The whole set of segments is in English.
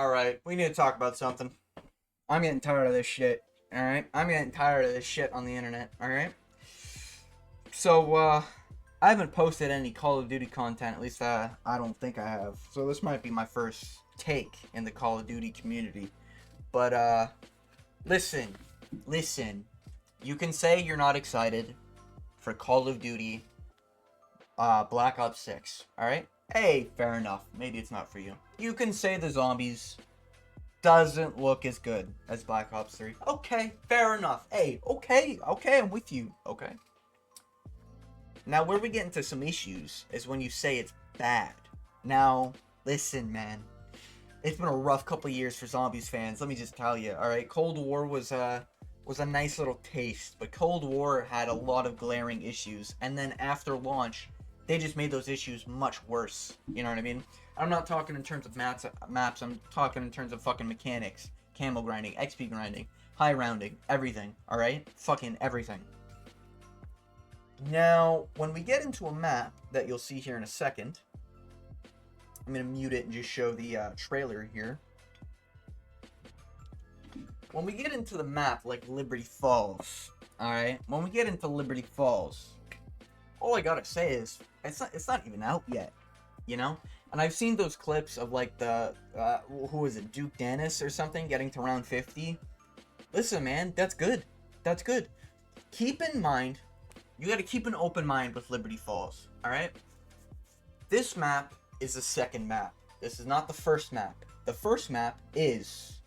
Alright, we need to talk about something. I'm getting tired of this shit. Alright? I'm getting tired of this shit on the internet. Alright? So, I haven't posted any Call of Duty content, at least I don't think I have. So this might be my first take in the Call of Duty community. But, listen. Listen. You can say you're not excited for Call of Duty, Black Ops 6. Alright? Hey, fair enough. Maybe it's not for you. You can say the zombies doesn't look as good as Black Ops 3. Okay, fair enough. Hey, okay, I'm with you. Okay. Now, where we get into some issues is when you say it's bad. Now, listen, man. It's been a rough couple years for Zombies fans. Let me just tell you. All right, Cold War was a nice little taste, but Cold War had a lot of glaring issues, and then after launch, they just made those issues much worse. You know what I mean? I'm not talking in terms of maps. I'm talking in terms of fucking mechanics, camo grinding, XP grinding, high rounding, everything. All right, fucking everything. Now, when we get into a map that you'll see here in a second, I'm gonna mute it and just show the trailer here. When we get into the map like Liberty Falls, all right. When we get into Liberty Falls, all I gotta say is it's not even out yet, you know. And I've seen those clips of like the who is it, Duke Dennis or something, getting to round 50. Listen, man, that's good. That's good. Keep in mind, you got to keep an open mind with Liberty Falls. All right. This map is the second map. This is not the first map. The first map is,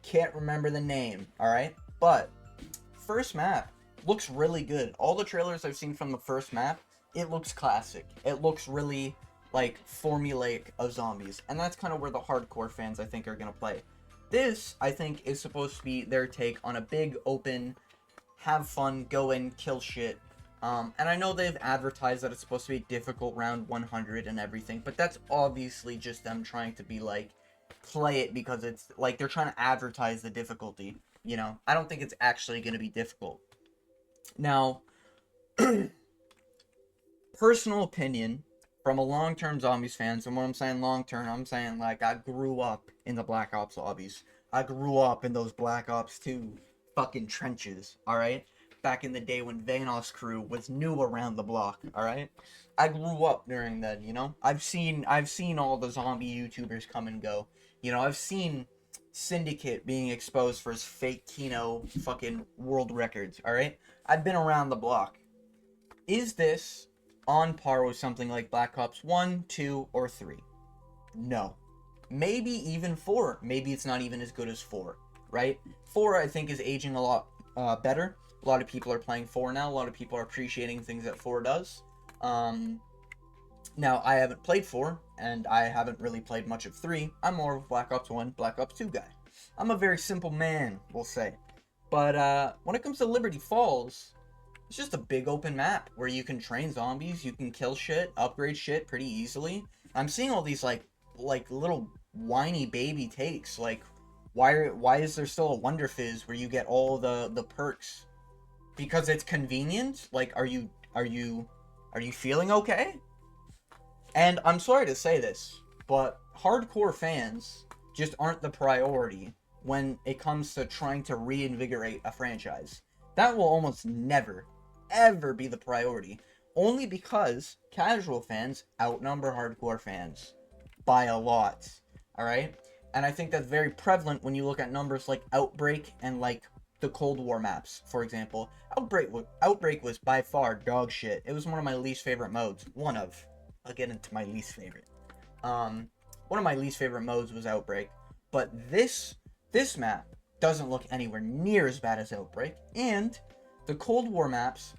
can't remember the name. All right, but first map looks really good. All the trailers I've seen from the first map, it looks classic. It looks really like formulaic of zombies, and that's kind of where the hardcore fans I think are gonna play. This I think is supposed to be their take on a big open, have fun, go in, kill shit. And I know they've advertised that it's supposed to be difficult round 100 and everything, but that's obviously just them trying to be like, play it because it's like they're trying to advertise the difficulty. You know, I don't think it's actually going to be difficult. Now, personal opinion from a long-term Zombies fan, and when I'm saying long-term, I'm saying like I grew up in the Black Ops lobbies. I grew up in those Black Ops 2 fucking trenches, alright? Back in the day when Vanoss crew was new around the block, alright? I grew up during then, you know? I've seen all the zombie YouTubers come and go. You know, I've seen Syndicate being exposed for his fake Kino fucking world records, alright? I've been around the block. Is this on par with something like Black Ops 1, 2, or 3? No. Maybe even 4. Maybe it's not even as good as 4, right? 4, I think, is aging a lot better. A lot of people are playing 4 now. A lot of people are appreciating things that 4 does. Now, I haven't played 4, and I haven't really played much of 3. I'm more of a Black Ops 1, Black Ops 2 guy. I'm a very simple man, we'll say. But when it comes to Liberty Falls, it's just a big open map where you can train zombies, you can kill shit, upgrade shit pretty easily. I'm seeing all these like little whiny baby takes. Like, why is there still a Wonder Fizz where you get all the perks? Because it's convenient? Like, are you feeling okay? And I'm sorry to say this, but hardcore fans just aren't the priority when it comes to trying to reinvigorate a franchise. That will almost never, ever be the priority. Only because casual fans outnumber hardcore fans by a lot. Alright? And I think that's very prevalent when you look at numbers like Outbreak and like the Cold War maps, for example. Outbreak was by far dog shit. It was one of my least favorite modes. One of. I'll get into my least favorite. One of my least favorite modes was Outbreak. But this map doesn't look anywhere near as bad as Outbreak. And the Cold War maps,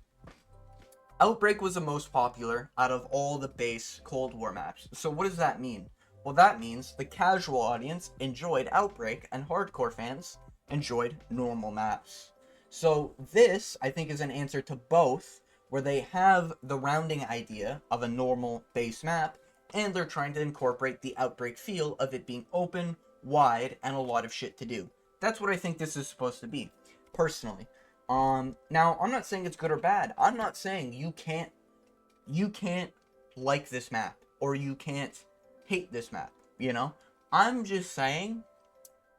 Outbreak was the most popular out of all the base Cold War maps. So what does that mean? Well, that means the casual audience enjoyed Outbreak and hardcore fans enjoyed normal maps. So this, I think, is an answer to both, where they have the rounding idea of a normal base map, and they're trying to incorporate the Outbreak feel of it being open, wide, and a lot of shit to do. That's what I think this is supposed to be, personally. Now, I'm not saying it's good or bad. I'm not saying you can't like this map, or you can't hate this map. you know? I'm just saying,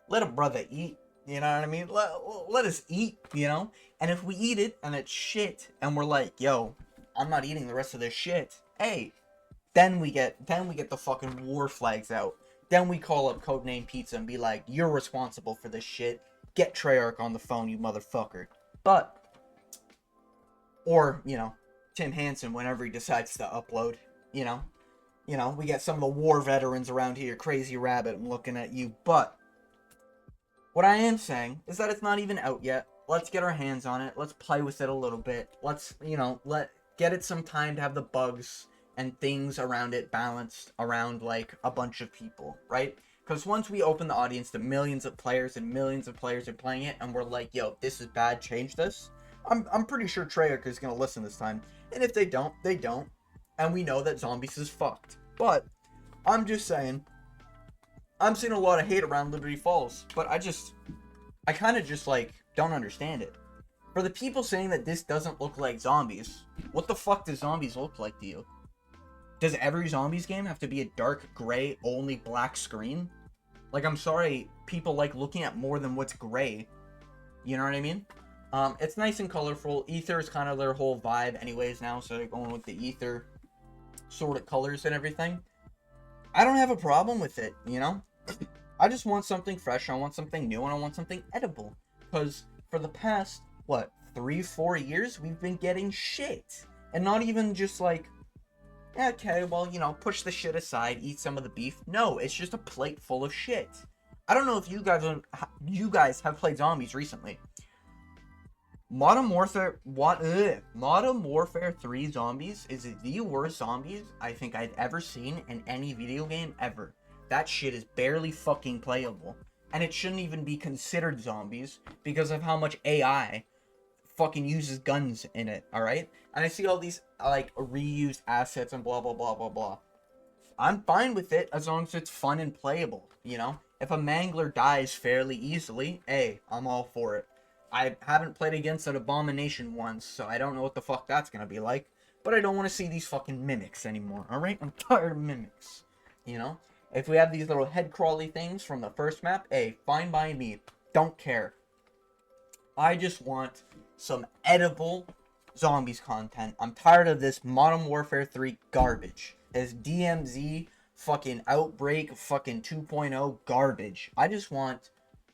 let a brother eat, you know what I mean? Let us eat, you know? And if we eat it and it's shit and we're like, yo, I'm not eating the rest of this shit, hey, then we get the fucking war flags out. Then we call up Codename Pizza and be like, you're responsible for this shit. Get Treyarch on the phone, you motherfucker. But, or, you know, Tim Hansen whenever he decides to upload, you know. We get some of the war veterans around here. Crazy Rabbit, I'm looking at you. But, what I am saying is that it's not even out yet. Let's get our hands on it. Let's play with it a little bit. Let's, get it some time to have the bugs and things around it balanced around, like, a bunch of people, right? Because once we open the audience to millions of players and millions of players are playing it, and we're like, yo, this is bad, change this, I'm pretty sure Treyarch is going to listen this time. And if they don't, they don't. And we know that Zombies is fucked. But, I'm just saying, I'm seeing a lot of hate around Liberty Falls. But I kind of just, like, don't understand it. For the people saying that this doesn't look like Zombies, what the fuck does Zombies look like to you? Does every Zombies game have to be a dark gray, only black screen? Like, I'm sorry, people like looking at more than what's gray. You know what I mean? It's nice and colorful. Ether is kind of their whole vibe anyways now, so they're going with the ether sort of colors and everything. I don't have a problem with it, you know? I just want something fresh, I want something new, and I want something edible. Because for the past, 3-4 years, we've been getting shit. And not even just like, okay, well, push the shit aside, eat some of the beef. No, it's just a plate full of shit. I don't know if you guys have played Zombies recently. Modern Warfare 3 Zombies is the worst Zombies I think I've ever seen in any video game ever. That shit is barely fucking playable. And it shouldn't even be considered Zombies because of how much AI fucking uses guns in it, alright? And I see all these, like, reused assets and blah, blah, blah, blah, blah. I'm fine with it as long as it's fun and playable, you know? If a Mangler dies fairly easily, hey, I'm all for it. I haven't played against an Abomination once, so I don't know what the fuck that's gonna be like. But I don't want to see these fucking mimics anymore, alright? I'm tired of mimics, you know? If we have these little head crawly things from the first map, hey, fine by me. Don't care. I just want some edible Zombies content. I'm tired of this Modern Warfare 3 garbage. This DMZ fucking Outbreak fucking 2.0 garbage. I just want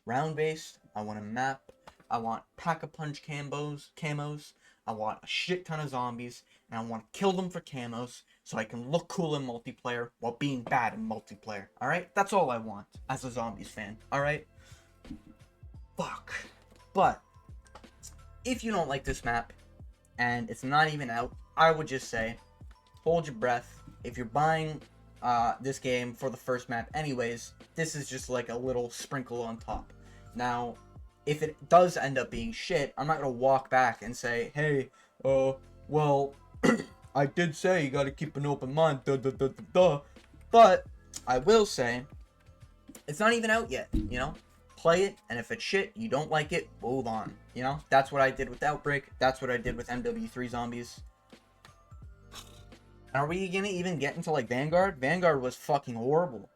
round-based. I want a map. I want pack-a-punch camos. I want a shit ton of zombies. And I want to kill them for camos so I can look cool in multiplayer while being bad in multiplayer. Alright? That's all I want as a Zombies fan. Alright? Fuck. But if you don't like this map and it's not even out, I would just say hold your breath. If you're buying this game for the first map anyways, this is just like a little sprinkle on top. Now, if it does end up being shit, I'm not going to walk back and say, hey, well, I did say you got to keep an open mind, But I will say, it's not even out yet, you know? Play it, and if it's shit, you don't like it, move on, you know? That's what I did with Outbreak. That's what I did with MW3 Zombies. Are we gonna even get into, like, Vanguard? Vanguard was fucking horrible.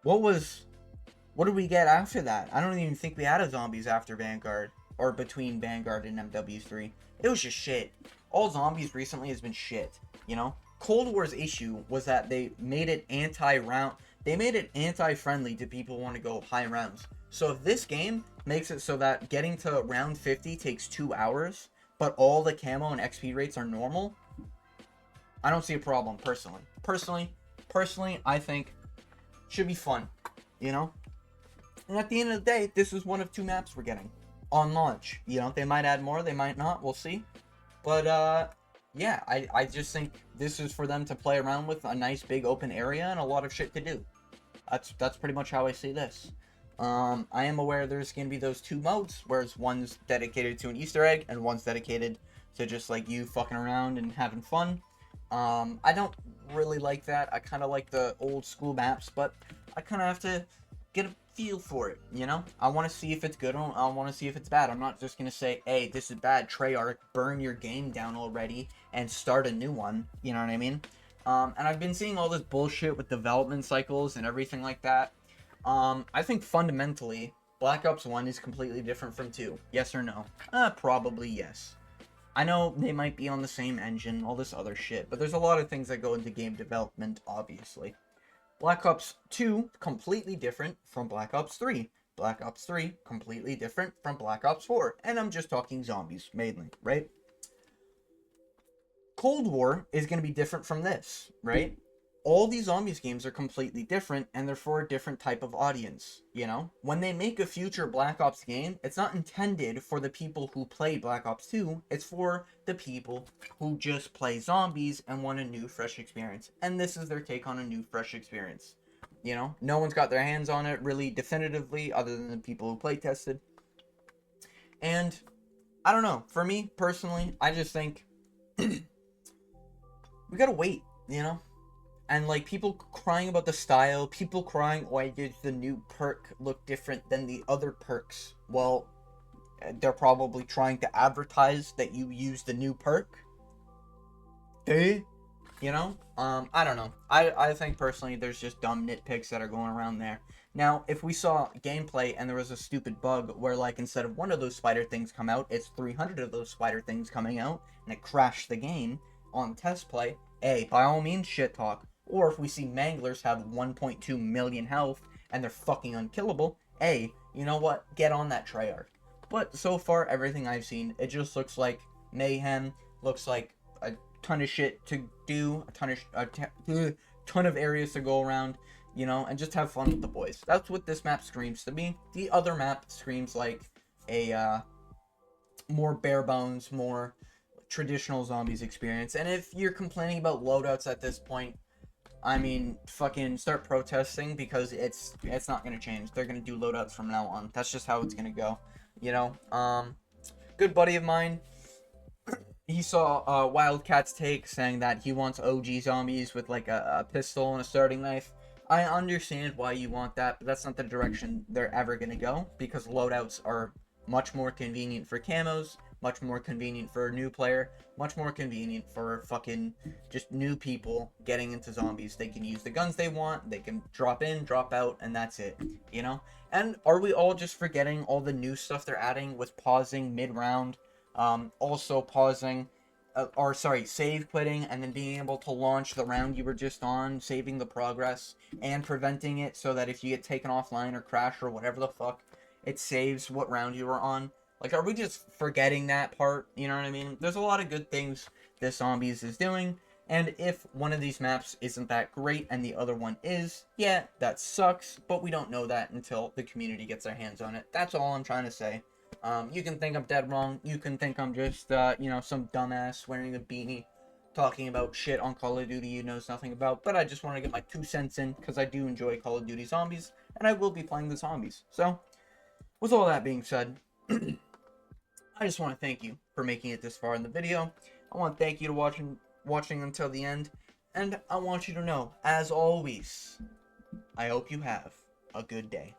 What did we get after that? I don't even think we had a Zombies after Vanguard. Or between Vanguard and MW3. It was just shit. All Zombies recently has been shit, you know? Cold War's issue was that they made it anti-round. They made it anti-friendly to people who want to go high rounds. So if this game makes it so that getting to round 50 takes 2 hours, but all the camo and XP rates are normal, I don't see a problem, personally. Personally, I think it should be fun, you know? And at the end of the day, this is one of 2 maps we're getting on launch. You know, they might add more, they might not, we'll see. But, yeah, I just think this is for them to play around with a nice big open area and a lot of shit to do. That's pretty much how I see this. I am aware there's going to be those 2 modes, whereas one's dedicated to an Easter egg, and one's dedicated to just, like, you fucking around and having fun. I don't really like that. I kind of like the old school maps, but I kind of have to get a feel for it, you know? I want to see if it's good, I want to see if it's bad. I'm not just going to say, hey, this is bad, Treyarch, burn your game down already, and start a new one, you know what I mean? And I've been seeing all this bullshit with development cycles and everything like that. I think fundamentally, Black Ops 1 is completely different from 2. Yes or no? Probably yes. I know they might be on the same engine, all this other shit, but there's a lot of things that go into game development, obviously. Black Ops 2, completely different from Black Ops 3. Black Ops 3, completely different from Black Ops 4. And I'm just talking zombies, mainly, right? Cold War is going to be different from this, right? All these zombies games are completely different, and they're for a different type of audience, you know? When they make a future Black Ops game, it's not intended for the people who play Black Ops 2, it's for the people who just play zombies and want a new, fresh experience. And this is their take on a new, fresh experience. You know? No one's got their hands on it really definitively, other than the people who play tested. And, I don't know, for me, personally, I just think we gotta wait, you know? And, like, people crying about the style, people crying, why does the new perk look different than the other perks? Well, they're probably trying to advertise that you use the new perk. You know? I don't know. I think, personally, there's just dumb nitpicks that are going around there. Now, if we saw gameplay and there was a stupid bug where, like, instead of one of those spider things come out, it's 300 of those spider things coming out, and it crashed the game on test play, by all means, shit talk. Or if we see Manglers have 1.2 million health and they're fucking unkillable, you know what? Get on that Treyarch. But so far, everything I've seen, it just looks like mayhem, looks like a ton of shit to do, a ton of areas to go around, you know, and just have fun with the boys. That's what this map screams to me. The other map screams like a more bare bones, more traditional zombies experience. And if you're complaining about loadouts at this point, I mean, fucking start protesting, because it's not gonna change. They're gonna do loadouts from now on. That's just how it's gonna go, you know? Good buddy of mine, he saw Wildcat's take saying that he wants OG zombies with, like, a pistol and a starting knife. I understand why you want that, but that's not the direction they're ever gonna go, because loadouts are much more convenient for camos, much more convenient for a new player, much more convenient for fucking just new people getting into zombies. They can use the guns they want, they can drop in, drop out, and that's it, you know? And are we all just forgetting all the new stuff they're adding with pausing mid-round, also pausing, save quitting, and then being able to launch the round you were just on, saving the progress, and preventing it so that if you get taken offline or crash or whatever the fuck, it saves what round you were on. Like, are we just forgetting that part? You know what I mean? There's a lot of good things this Zombies is doing, and if one of these maps isn't that great and the other one is, yeah, that sucks, but we don't know that until the community gets their hands on it. That's all I'm trying to say. You can think I'm dead wrong. You can think I'm just, you know, some dumbass wearing a beanie talking about shit on Call of Duty he knows nothing about, but I just want to get my 2 cents in, because I do enjoy Call of Duty Zombies, and I will be playing the Zombies. So, with all that being said, I just want to thank you for making it this far in the video. I want to thank you to watching until the end, and I want you to know, as always, I hope you have a good day.